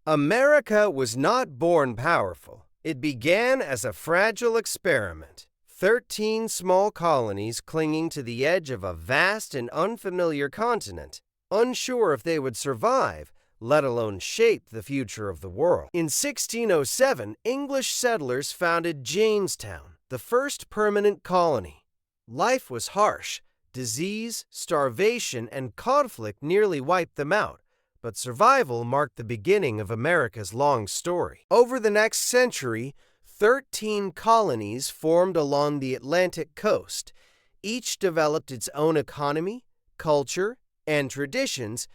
America was not born powerful. It began as a fragile experiment. 13 small colonies clinging to the edge of a vast and unfamiliar continent, unsure if they would survive, let alone shape the future of the world. In 1607, English settlers founded Jamestown, the first permanent colony. Life was harsh. Disease, starvation, and conflict nearly wiped them out, but survival marked the beginning of America's long story. Over the next century, 13 colonies formed along the Atlantic coast. Each developed its own economy, culture, and traditions,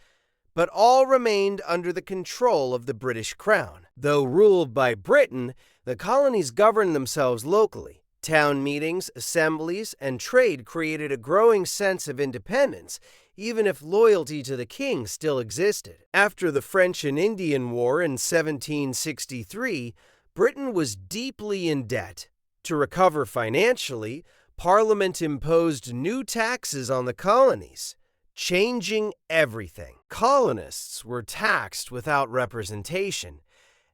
but all remained under the control of the British Crown. Though ruled by Britain, the colonies governed themselves locally. Town meetings, assemblies, and trade created a growing sense of independence, even if loyalty to the king still existed. After the French and Indian War in 1763, Britain was deeply in debt. To recover financially, Parliament imposed new taxes on the colonies, changing everything. Colonists were taxed without representation.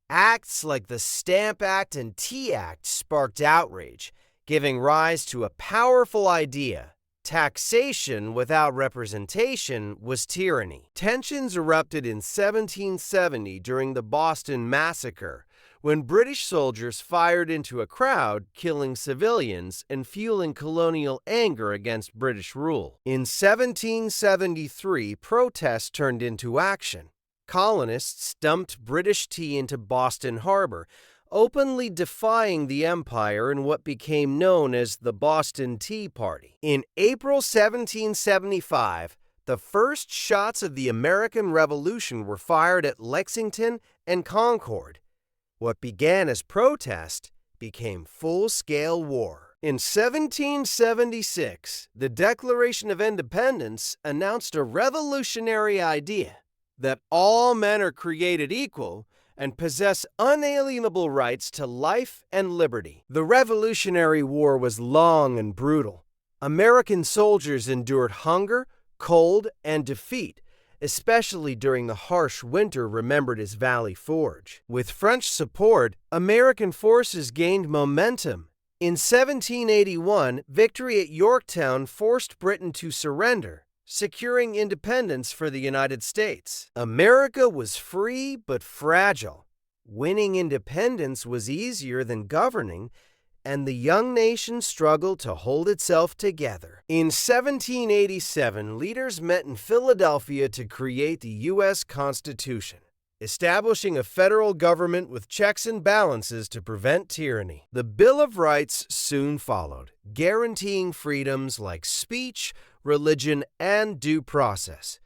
Acts like the Stamp Act and Tea Act sparked outrage, giving rise to a powerful idea. Taxation without representation was tyranny. Tensions erupted in 1770 during the Boston Massacre, when British soldiers fired into a crowd, killing civilians and fueling colonial anger against British rule. In 1773, protests turned into action. Colonists dumped British tea into Boston Harbor, openly defying the empire in what became known as the Boston Tea Party. In April 1775, the first shots of the American Revolution were fired at Lexington and Concord. What began as protest became full-scale war. In 1776, the Declaration of Independence announced a revolutionary idea: that all men are created equal and possess unalienable rights to life and liberty. The Revolutionary War was long and brutal. American soldiers endured hunger, cold, and defeat, especially during the harsh winter remembered as Valley Forge. With French support, American forces gained momentum. In 1781, victory at Yorktown forced Britain to surrender, securing independence for the United States. America was free but fragile. Winning independence was easier than governing, and the young nation struggled to hold itself together. In 1787, leaders met in Philadelphia to create the U.S. Constitution, establishing a federal government with checks and balances to prevent tyranny. The Bill of Rights soon followed, guaranteeing freedoms like speech, religion, and due process,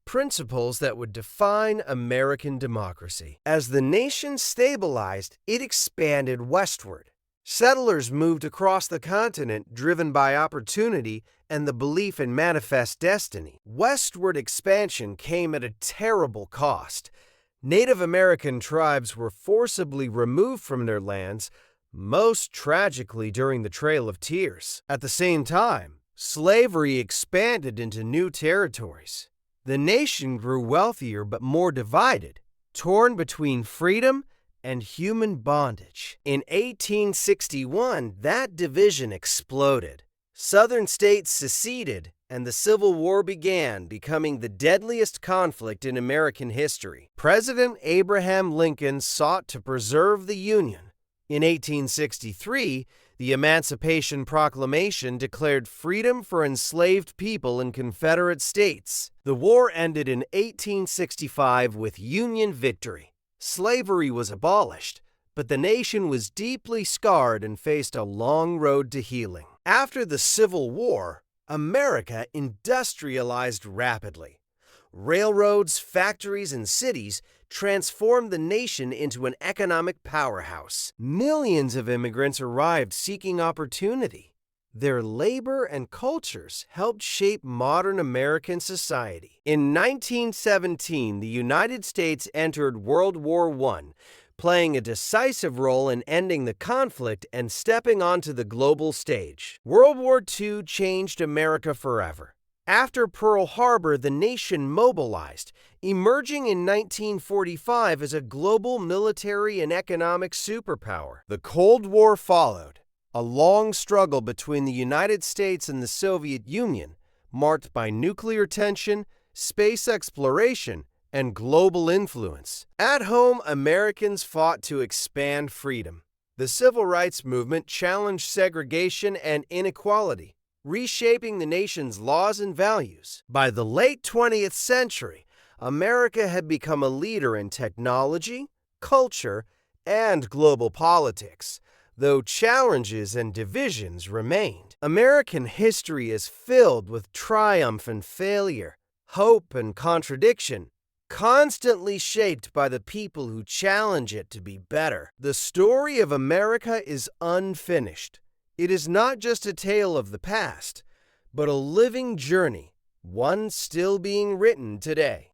principles that would define American democracy. As the nation stabilized, it expanded westward. Settlers moved across the continent, driven by opportunity and the belief in manifest destiny. Westward expansion came at a terrible cost. Native American tribes were forcibly removed from their lands, most tragically during the Trail of Tears. At the same time, slavery expanded into new territories. The nation grew wealthier but more divided, torn between freedom and human bondage. In 1861, that division exploded. Southern states seceded, and the Civil War began, becoming the deadliest conflict in American history. President Abraham Lincoln sought to preserve the Union. In 1863, the Emancipation Proclamation declared freedom for enslaved people in Confederate states. The war ended in 1865 with Union victory. Slavery was abolished, but the nation was deeply scarred and faced a long road to healing. After the Civil War, America industrialized rapidly. Railroads, factories, and cities transformed the nation into an economic powerhouse. Millions of immigrants arrived seeking opportunity. Their labor and cultures helped shape modern American society. In 1917, the United States entered World War I, playing a decisive role in ending the conflict and stepping onto the global stage. World War II changed America forever. After Pearl Harbor, the nation mobilized, emerging in 1945 as a global military and economic superpower. The Cold War followed, a long struggle between the United States and the Soviet Union, marked by nuclear tension, space exploration, and global influence. At home, Americans fought to expand freedom. The Civil Rights Movement challenged segregation and inequality, reshaping the nation's laws and values. By the late 20th century, America had become a leader in technology, culture, and global politics, though challenges and divisions remained. American history is filled with triumph and failure, hope and contradiction, constantly shaped by the people who challenge it to be better. The story of America is unfinished. It is not just a tale of the past, but a living journey, one still being written today.